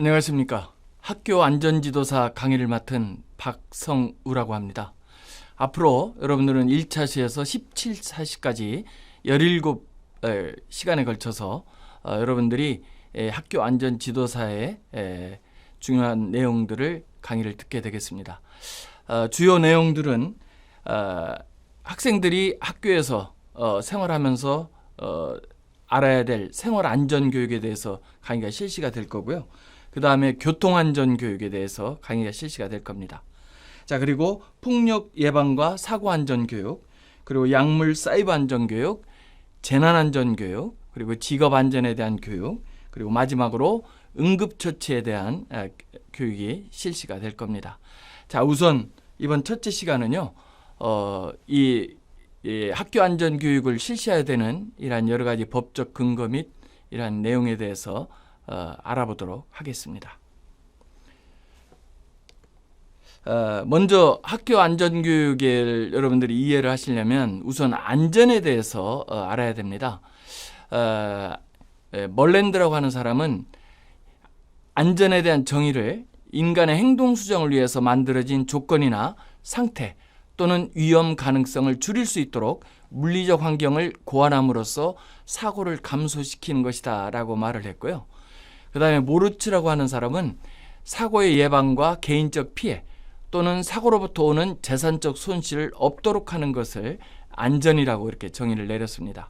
안녕하십니까. 학교 안전지도사 강의를 맡은 박성우라고 합니다. 앞으로 여러분들은 1차시에서 17차시까지 17시간에 걸쳐서 여러분들이 학교 안전지도사의 중요한 내용들을 강의를 듣게 되겠습니다. 주요 내용들은 학생들이 학교에서 생활하면서 알아야 될 생활안전교육에 대해서 강의가 실시가 될 거고요. 그 다음에 교통안전교육에 대해서 강의가 실시가 될 겁니다. 자, 그리고 폭력 예방과 사고안전교육, 그리고 약물 사이버 안전교육, 재난안전교육, 그리고 직업안전에 대한 교육, 그리고 마지막으로 응급처치에 대한 교육이 실시가 될 겁니다. 자, 우선 이번 첫째 시간은요, 이 학교 안전교육을 실시해야 되는 이러한 여러 가지 법적 근거 및 이러한 내용에 대해서 알아보도록 하겠습니다. 먼저 학교 안전교육을 여러분들이 이해를 하시려면 우선 안전에 대해서 알아야 됩니다. 멀랜드라고 하는 사람은 안전에 대한 정의를 인간의 행동 수정을 위해서 만들어진 조건이나 상태 또는 위험 가능성을 줄일 수 있도록 물리적 환경을 고안함으로써 사고를 감소시키는 것이다 라고 말을 했고요. 그 다음에 모르츠라고 하는 사람은 사고의 예방과 개인적 피해 또는 사고로부터 오는 재산적 손실을 없도록 하는 것을 안전이라고 이렇게 정의를 내렸습니다.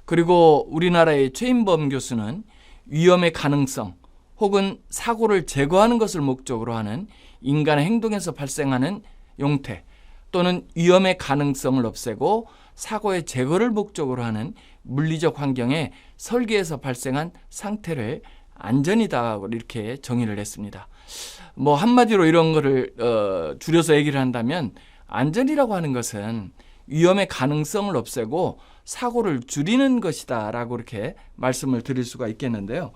그리고 우리나라의 최인범 교수는 위험의 가능성 혹은 사고를 제거하는 것을 목적으로 하는 인간의 행동에서 발생하는 용태 또는 위험의 가능성을 없애고 사고의 제거를 목적으로 하는 물리적 환경의 설계에서 발생한 상태를 안전이다 이렇게 정의를 했습니다. 뭐 한마디로 이런 거를 줄여서 얘기를 한다면 안전이라고 하는 것은 위험의 가능성을 없애고 사고를 줄이는 것이다 라고 이렇게 말씀을 드릴 수가 있겠는데요.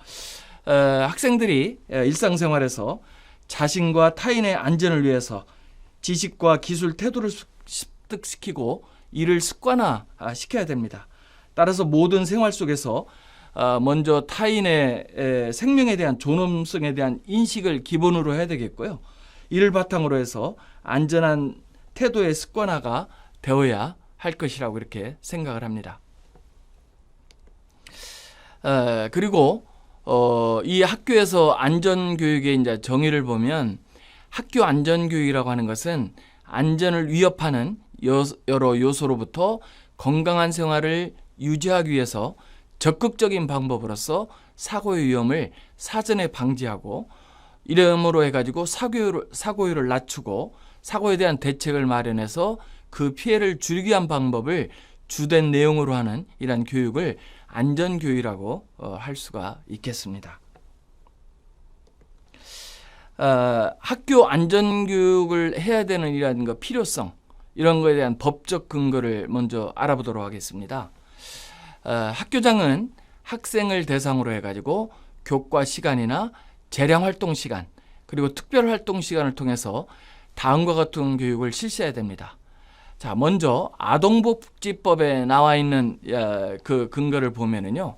학생들이 일상생활에서 자신과 타인의 안전을 위해서 지식과 기술 태도를 습득시키고 이를 습관화시켜야 됩니다. 따라서 모든 생활 속에서 먼저 타인의 생명에 대한 존엄성에 대한 인식을 기본으로 해야 되겠고요. 이를 바탕으로 해서 안전한 태도의 습관화가 되어야 할 것이라고 이렇게 생각을 합니다. 그리고 이 학교에서 안전교육의 이제 정의를 보면 학교 안전교육이라고 하는 것은 안전을 위협하는 여러 요소로부터 건강한 생활을 유지하기 위해서 적극적인 방법으로서 사고의 위험을 사전에 방지하고 이름으로 해가지고 사고율을 낮추고 사고에 대한 대책을 마련해서 그 피해를 줄이기 위한 방법을 주된 내용으로 하는 이러한 교육을 안전교육이라고 할 수가 있겠습니다. 학교 안전교육을 해야 되는 이러한 필요성 이런 거에 대한 법적 근거를 먼저 알아보도록 하겠습니다. 학교장은 학생을 대상으로 해가지고 교과 시간이나 재량활동 시간 그리고 특별활동 시간을 통해서 다음과 같은 교육을 실시해야 됩니다. 자, 먼저 아동복지법에 나와 있는 그 근거를 보면은요,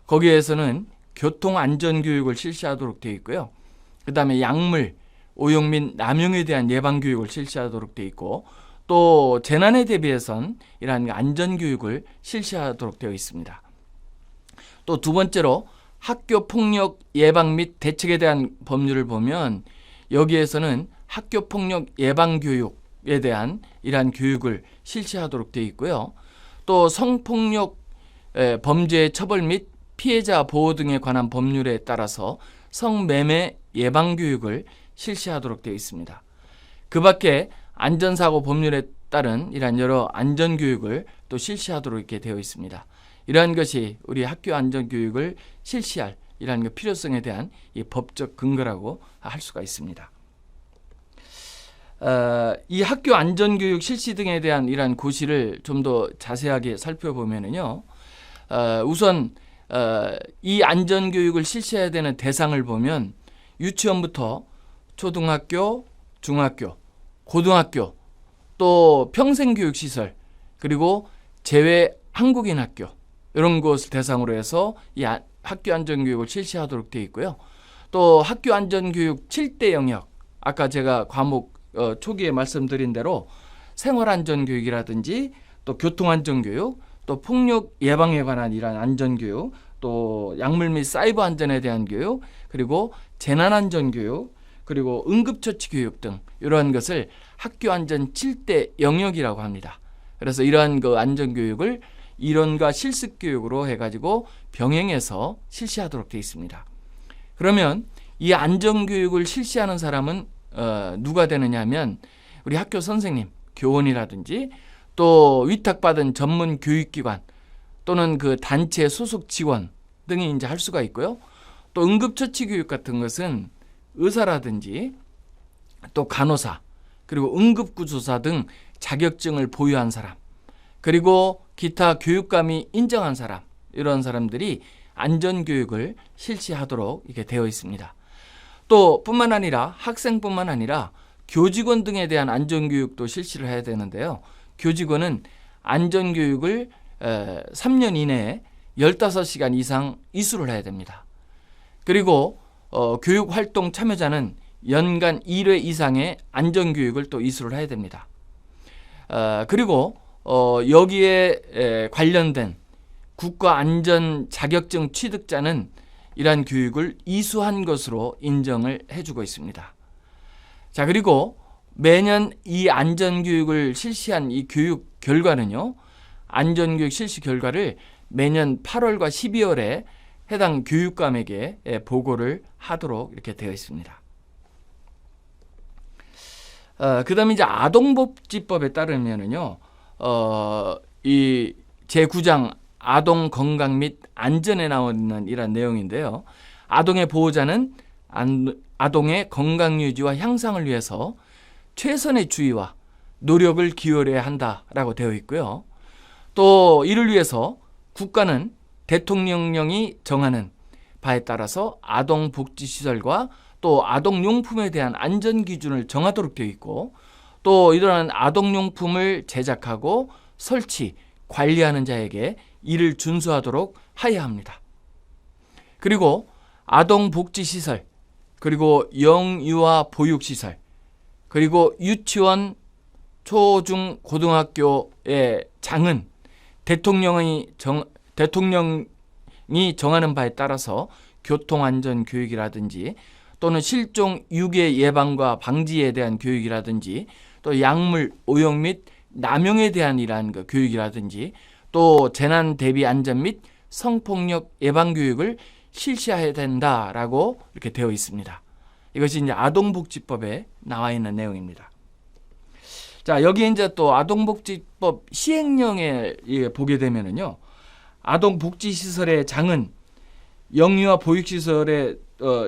거기에서는 교통안전교육을 실시하도록 되어 있고요. 그 다음에 약물, 오용 및 남용에 대한 예방교육을 실시하도록 되어 있고 또 재난에 대비해선 이러한 안전교육을 실시하도록 되어 있습니다. 또 두 번째로 학교폭력 예방 및 대책에 대한 법률을 보면 여기에서는 학교폭력 예방교육에 대한 이러한 교육을 실시하도록 되어 있고요. 또 성폭력 범죄 처벌 및 피해자 보호 등에 관한 법률에 따라서 성매매 예방교육을 실시하도록 되어 있습니다. 그 밖에 안전사고 법률에 따른 이러한 여러 안전교육을 또 실시하도록 이렇게 되어 있습니다. 이러한 것이 우리 학교 안전교육을 실시할 이러한 필요성에 대한 이 법적 근거라고 할 수가 있습니다. 이 학교 안전교육 실시 등에 대한 이러한 고시를 좀 더 자세하게 살펴보면은요, 우선 이 안전교육을 실시해야 되는 대상을 보면 유치원부터 초등학교, 중학교, 고등학교, 또 평생교육시설, 그리고 재외 한국인 학교 이런 것을 대상으로 해서 이 학교 안전교육을 실시하도록 되어 있고요. 또 학교 안전교육 7대 영역, 아까 제가 과목 초기에 말씀드린 대로 생활안전교육이라든지 또 교통안전교육, 또 폭력 예방에 관한 이러한 안전교육, 또 약물 및 사이버 안전에 대한 교육, 그리고 재난안전교육, 그리고 응급처치교육 등 이러한 것을 학교 안전 7대 영역이라고 합니다. 그래서 이러한 그 안전교육을 이론과 실습교육으로 해가지고 병행해서 실시하도록 되어 있습니다. 그러면 이 안전교육을 실시하는 사람은 누가 되느냐 하면 우리 학교 선생님, 교원이라든지 또 위탁받은 전문 교육기관 또는 그 단체 소속 직원 등이 이제 할 수가 있고요. 또 응급처치 교육 같은 것은 의사라든지 또 간호사, 그리고 응급구조사 등 자격증을 보유한 사람, 그리고 기타 교육감이 인정한 사람, 이런 사람들이 안전교육을 실시하도록 이렇게 되어 있습니다. 또 뿐만 아니라 학생뿐만 아니라 교직원 등에 대한 안전교육도 실시를 해야 되는데요. 교직원은 안전교육을 3년 이내에 15시간 이상 이수를 해야 됩니다. 그리고 교육활동 참여자는 연간 1회 이상의 안전교육을 또 이수를 해야 됩니다. 그리고 여기에 관련된 국가안전 자격증 취득자는 이러한 교육을 이수한 것으로 인정을 해주고 있습니다. 자, 그리고 매년 이 안전교육을 실시한 이 교육 결과는요, 안전교육 실시 결과를 매년 8월과 12월에 해당 교육감에게 보고를 하도록 이렇게 되어 있습니다. 그 다음에 이제 아동복지법에 따르면은요, 이 제9장 아동 건강 및 안전에 나오는 이런 내용인데요. 아동의 보호자는 아동의 건강 유지와 향상을 위해서 최선의 주의와 노력을 기울여야 한다라고 되어 있고요. 또 이를 위해서 국가는 대통령령이 정하는 바에 따라서 아동복지시설과 또 아동용품에 대한 안전기준을 정하도록 되어 있고, 또 이러한 아동용품을 제작하고 설치, 관리하는 자에게 이를 준수하도록 하여야 합니다. 그리고 아동복지시설, 그리고 영유아 보육시설, 그리고 유치원, 초중, 고등학교의 장은 대통령이 정하는 바에 따라서 교통안전교육이라든지 또는 실종 유괴 예방과 방지에 대한 교육이라든지 또 약물 오용 및 남용에 대한 이러한 그 교육이라든지 또 재난 대비 안전 및 성폭력 예방 교육을 실시해야 된다라고 이렇게 되어 있습니다. 이것이 이제 아동복지법에 나와 있는 내용입니다. 자, 여기 이제 또 아동복지법 시행령에 보게 되면은요, 아동복지시설의 장은 영유아 보육시설의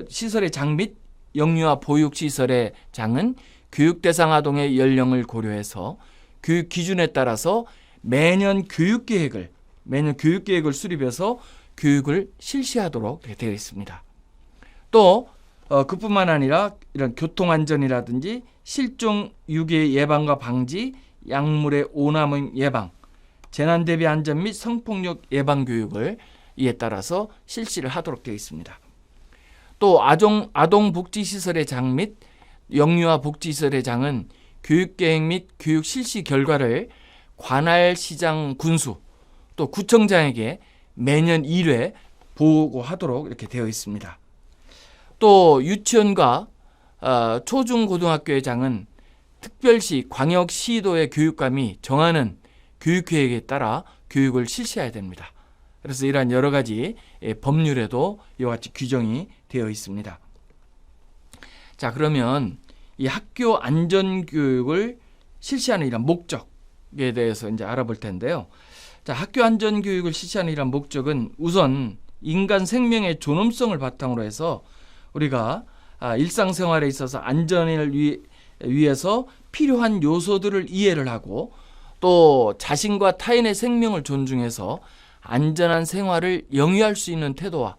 시설의 장 및 영유아 보육시설의 장은 교육 대상 아동의 연령을 고려해서 교육 기준에 따라서 매년 교육계획을 수립해서 교육을 실시하도록 되어 있습니다. 또 그뿐만 아니라 이런 교통안전이라든지 실종 유괴 예방과 방지, 약물의 오남 예방, 재난 대비 안전 및 성폭력 예방 교육을 이에 따라서 실시를 하도록 되어 있습니다. 또 아동복지시설의 장 및 영유아 복지시설의 장은 교육계획 및 교육 실시 결과를 관할시장 군수 또 구청장에게 매년 1회 보고하도록 이렇게 되어 있습니다. 또 유치원과 초중고등학교의 장은 특별시 광역시도의 교육감이 정하는 교육계획에 따라 교육을 실시해야 됩니다. 그래서 이러한 여러 가지 법률에도 이와 같이 규정이 되어 있습니다. 자, 그러면 이 학교 안전교육을 실시하는 이런 목적에 대해서 이제 알아볼 텐데요. 자, 학교 안전교육을 실시하는 이런 목적은 우선 인간 생명의 존엄성을 바탕으로 해서 우리가 일상생활에 있어서 안전을 위해서 필요한 요소들을 이해를 하고 또 자신과 타인의 생명을 존중해서 안전한 생활을 영위할 수 있는 태도와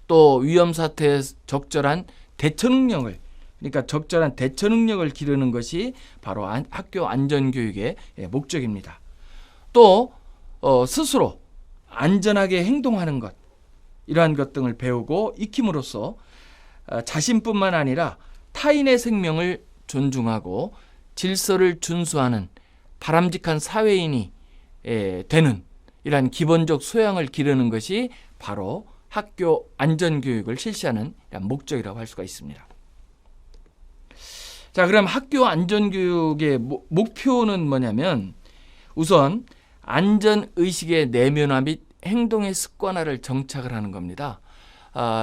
또 위험 사태에 적절한 대처 능력을, 그러니까 적절한 대처 능력을 기르는 것이 바로 학교 안전교육의 목적입니다. 또 스스로 안전하게 행동하는 것, 이러한 것 등을 배우고 익힘으로써 자신뿐만 아니라 타인의 생명을 존중하고 질서를 준수하는 바람직한 사회인이 되는 이러한 기본적 소양을 기르는 것이 바로 학교 안전교육을 실시하는 목적이라고 할 수가 있습니다. 자, 그럼 학교 안전교육의 목표는 뭐냐면 우선 안전의식의 내면화 및 행동의 습관화를 정착을 하는 겁니다.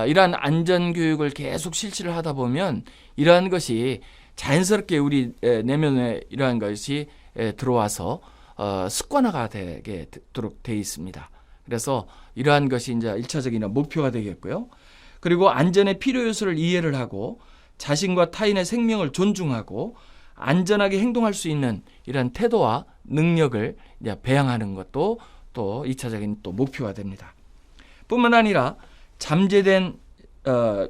이러한 안전교육을 계속 실시를 하다 보면 이러한 것이 자연스럽게 우리 내면에 이러한 것이 들어와서 습관화가 되게 되도록 되어 있습니다. 그래서 이러한 것이 이제 1차적인 목표가 되겠고요. 그리고 안전의 필요 요소를 이해를 하고 자신과 타인의 생명을 존중하고 안전하게 행동할 수 있는 이러한 태도와 능력을 이제 배양하는 것도 또 2차적인 또 목표가 됩니다. 뿐만 아니라 잠재된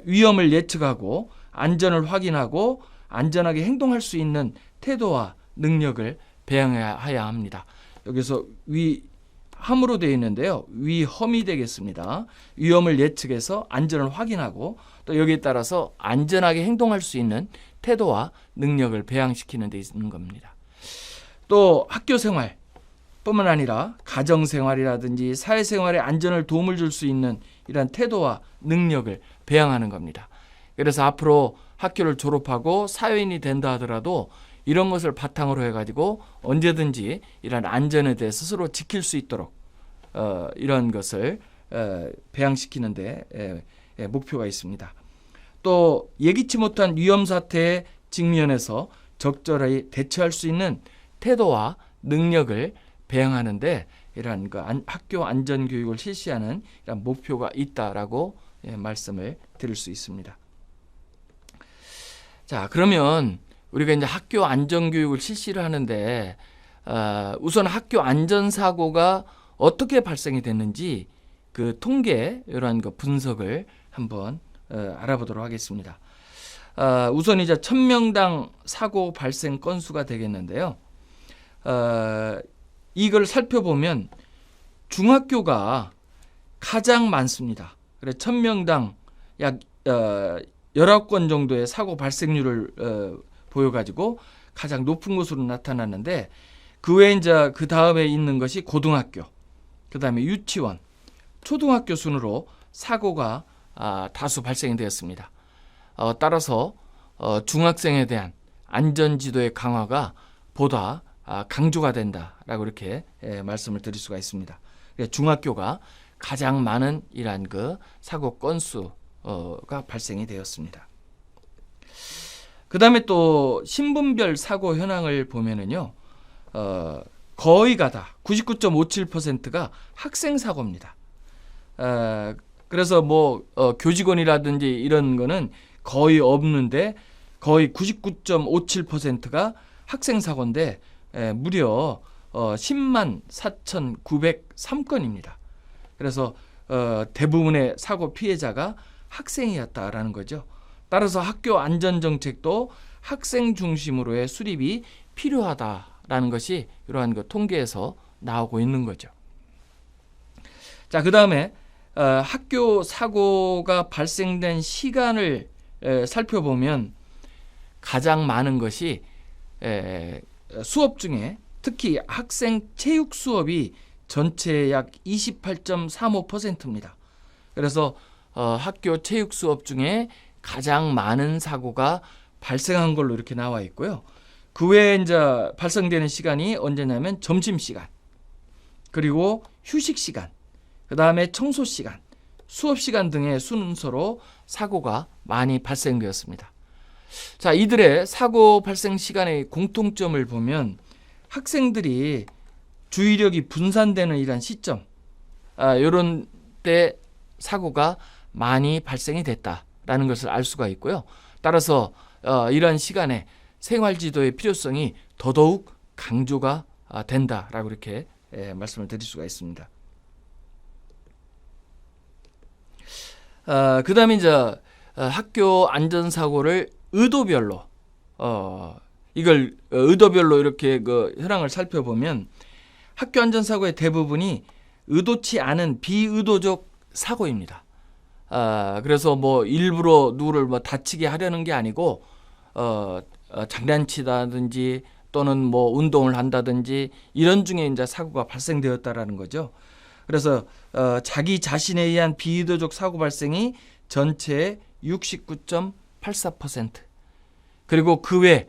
위험을 예측하고 안전을 확인하고 안전하게 행동할 수 있는 태도와 능력을 배양해야 합니다. 여기서 위함으로 되어 있는데요. 위험이 되겠습니다. 위험을 예측해서 안전을 확인하고 또 여기에 따라서 안전하게 행동할 수 있는 태도와 능력을 배양시키는 데 있는 겁니다. 또 학교 생활 뿐만 아니라 가정생활이라든지 사회생활에 안전을 도움을 줄 수 있는 이러한 태도와 능력을 배양하는 겁니다. 그래서 앞으로 학교를 졸업하고 사회인이 된다 하더라도 이런 것을 바탕으로 해가지고 언제든지 이러한 안전에 대해 스스로 지킬 수 있도록 이런 것을 배양시키는 데 목표가 있습니다. 또 예기치 못한 위험 사태에 직면해서 적절히 대처할 수 있는 태도와 능력을 배양하는데 이러한 학교 안전 교육을 실시하는 이런 목표가 있다라고 말씀을 드릴 수 있습니다. 자, 그러면 우리가 이제 학교 안전 교육을 실시를 하는데 우선 학교 안전 사고가 어떻게 발생이 됐는지 그 통계 이러한 거 분석을 한번 알아보도록 하겠습니다. 우선 이제 1000명당 사고 발생 건수가 되겠는데요. 이걸 살펴보면 중학교가 가장 많습니다. 그래 1000명당 약 19건 정도의 사고 발생률을 보여가지고 가장 높은 것으로 나타났는데 그 외에 이제 그 다음에 있는 것이 고등학교, 그 다음에 유치원, 초등학교 순으로 사고가 다수 발생이 되었습니다. 따라서 중학생에 대한 안전지도의 강화가 보다 강조가 된다라고 이렇게 말씀을 드릴 수가 있습니다. 중학교가 가장 많은 이러한 그 사고 건수가 발생이 되었습니다. 그 다음에 또 신분별 사고 현황을 보면은요, 거의가 다 99.57%가 학생 사고입니다. 그래서 교직원이라든지 이런 거는 거의 없는데 거의 99.57%가 학생 사고인데 무려 10만 4,903건입니다. 그래서 대부분의 사고 피해자가 학생이었다라는 거죠. 따라서 학교 안전정책도 학생 중심으로의 수립이 필요하다라는 것이 이러한 그 통계에서 나오고 있는 거죠. 자, 그 다음에 학교 사고가 발생된 시간을 살펴보면 가장 많은 것이 수업 중에 특히 학생 체육 수업이 전체의 약 28.35%입니다. 그래서 학교 체육 수업 중에 가장 많은 사고가 발생한 걸로 이렇게 나와 있고요. 그 외에 이제 발생되는 시간이 언제냐면 점심시간, 그리고 휴식시간, 그 다음에 청소시간, 수업시간 등의 순서로 사고가 많이 발생되었습니다. 자, 이들의 사고 발생 시간의 공통점을 보면 학생들이 주의력이 분산되는 이런 시점, 이런 때 사고가 많이 발생이 됐다라는 것을 알 수가 있고요. 따라서 이러한 시간에 생활지도의 필요성이 더더욱 강조가 된다라고 이렇게 말씀을 드릴 수가 있습니다. 그 다음에 이제 학교 안전사고를 의도별로 이걸 의도별로 이렇게 그 현황을 살펴보면 학교 안전사고의 대부분이 의도치 않은 비의도적 사고입니다. 그래서 뭐 일부러 누구를 뭐 다치게 하려는 게 아니고 장난치다든지 또는 뭐 운동을 한다든지 이런 중에 이제 사고가 발생되었다라는 거죠. 그래서 자기 자신에 의한 비의도적 사고 발생이 전체의 69.84%, 그리고 그 외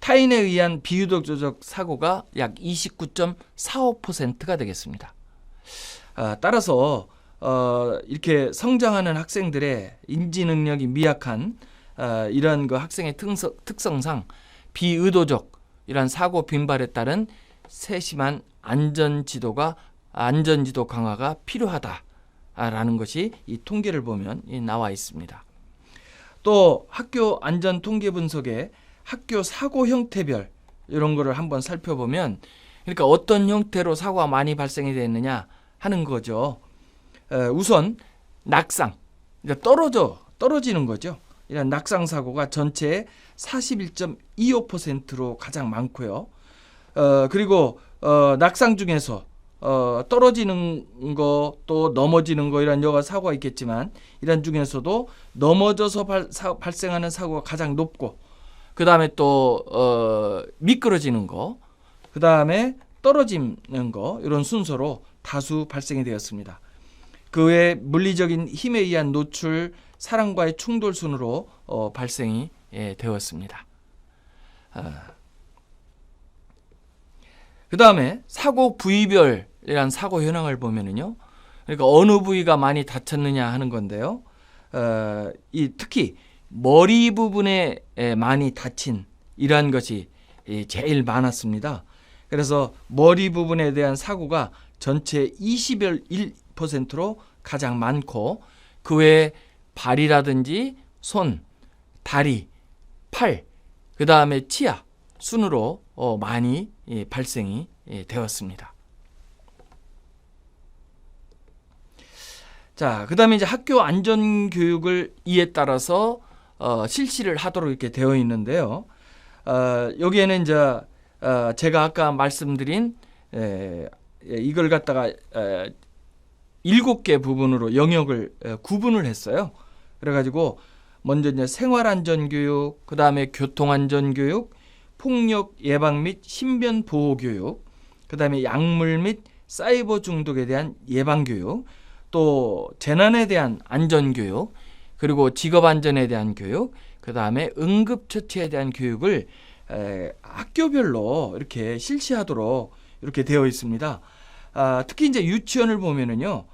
타인에 의한 비의도적 사고가 약 29.45%가 되겠습니다. 따라서 이렇게 성장하는 학생들의 인지 능력이 미약한 이런 그 학생의 특성상 비의도적 이런 사고 빈발에 따른 세심한 안전지도 강화가 필요하다라는 것이 이 통계를 보면 나와 있습니다. 또 학교 안전 통계 분석에 학교 사고 형태별 이런 거를 한번 살펴보면, 그러니까 어떤 형태로 사고가 많이 발생이 됐느냐 하는 거죠. 우선 낙상, 떨어지는 거죠. 이런 낙상 사고가 전체의 41.25%로 가장 많고요. 그리고 낙상 중에서 떨어지는 거 또 넘어지는 거 이런 여러 사고가 있겠지만, 이런 중에서도 넘어져서 발생하는 사고가 가장 높고, 그 다음에 또 미끄러지는 거, 그 다음에 떨어지는 거, 이런 순서로 다수 발생이 되었습니다. 그 외에 물리적인 힘에 의한 노출, 사람과의 충돌 순으로 발생이 되었습니다. 그 다음에 사고 부위별이란 사고 현황을 보면은요, 그러니까 어느 부위가 많이 다쳤느냐 하는 건데요. 특히 머리 부분에 많이 다친 이러한 것이 제일 많았습니다. 그래서 머리 부분에 대한 사고가 전체 21%로 가장 많고, 그 외에 발이라든지 손, 다리, 팔, 그 다음에 치아 순으로 많이 발생이 되었습니다. 자, 그 다음에 이제 학교 안전교육을 이에 따라서 실시를 하도록 이렇게 되어 있는데요. 여기에는 이제 제가 아까 말씀드린 이걸 갖다가 7개 부분으로 영역을 구분을 했어요. 그래가지고 먼저 이제 생활안전교육, 그 다음에 교통안전교육, 폭력 예방 및 신변 보호 교육, 그 다음에 약물 및 사이버 중독에 대한 예방 교육, 또 재난에 대한 안전교육, 그리고 직업안전에 대한 교육, 그 다음에 응급처치에 대한 교육을 학교별로 이렇게 실시하도록 이렇게 되어 있습니다. 특히 이제 유치원을 보면은요,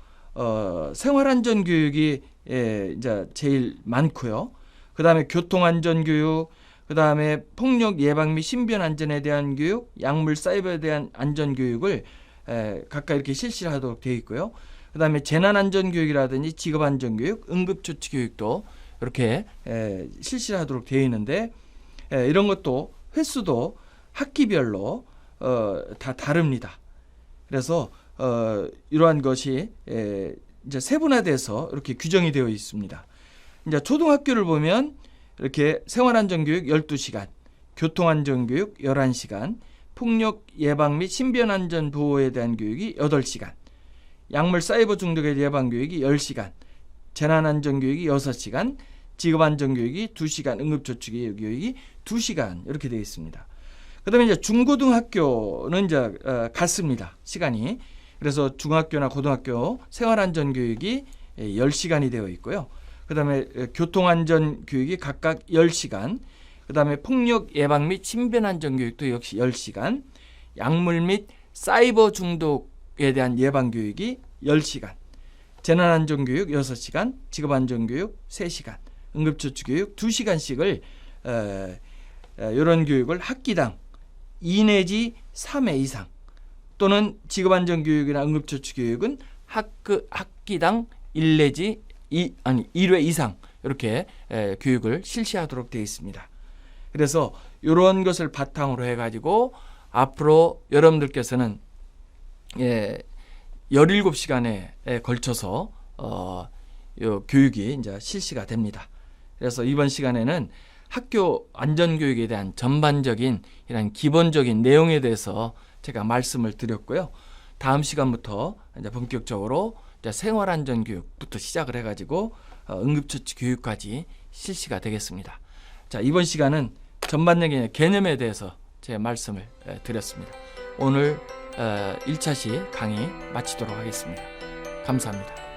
생활안전교육이 이제 제일 많고요. 그 다음에 교통안전교육, 그 다음에 폭력 예방 및 신변 안전에 대한 교육, 약물 사이버에 대한 안전교육을 각각 이렇게 실시를 하도록 되어 있고요. 그 다음에 재난안전교육이라든지 직업안전교육, 응급처치 교육도 이렇게 실시를 하도록 되어 있는데, 이런 것도 횟수도 학기별로 다 다릅니다. 그래서 이러한 것이 이제 세분화돼서 이렇게 규정이 되어 있습니다. 이제 초등학교를 보면 이렇게 생활안전교육 12시간, 교통안전교육 11시간, 폭력 예방 및 신변안전 보호에 대한 교육이 8시간, 약물 사이버 중독의 예방 교육이 10시간, 재난안전교육이 6시간, 직업안전교육이 2시간, 응급처치 교육이 2시간 이렇게 되어 있습니다. 그다음에 이제 중고등학교는 이제 같습니다. 시간이. 그래서 중학교나 고등학교 생활안전교육이 10시간이 되어 있고요. 그다음에 교통안전교육이 각각 10시간, 그다음에 폭력 예방 및 신변안전교육도 역시 10시간, 약물 및 사이버 중독에 대한 예방교육이 10시간, 재난안전교육 6시간, 직업안전교육 3시간, 응급처치교육 2시간씩을 이런 교육을 학기당 2 내지 3회 이상, 또는 직업안전교육이나 응급처치교육은 학기당 1 내지 1회 이상 이렇게 교육을 실시하도록 되어 있습니다. 그래서 이런 것을 바탕으로 해가지고 앞으로 여러분들께서는 17시간에 걸쳐서 요 교육이 이제 실시가 됩니다. 그래서 이번 시간에는 학교 안전교육에 대한 전반적인 이런 기본적인 내용에 대해서 제가 말씀을 드렸고요. 다음 시간부터 이제 본격적으로 이제 생활안전교육부터 시작을 해가지고 응급처치 교육까지 실시가 되겠습니다. 자, 이번 시간은 전반적인 개념에 대해서 제 말씀을 드렸습니다. 오늘 1차시 강의 마치도록 하겠습니다. 감사합니다.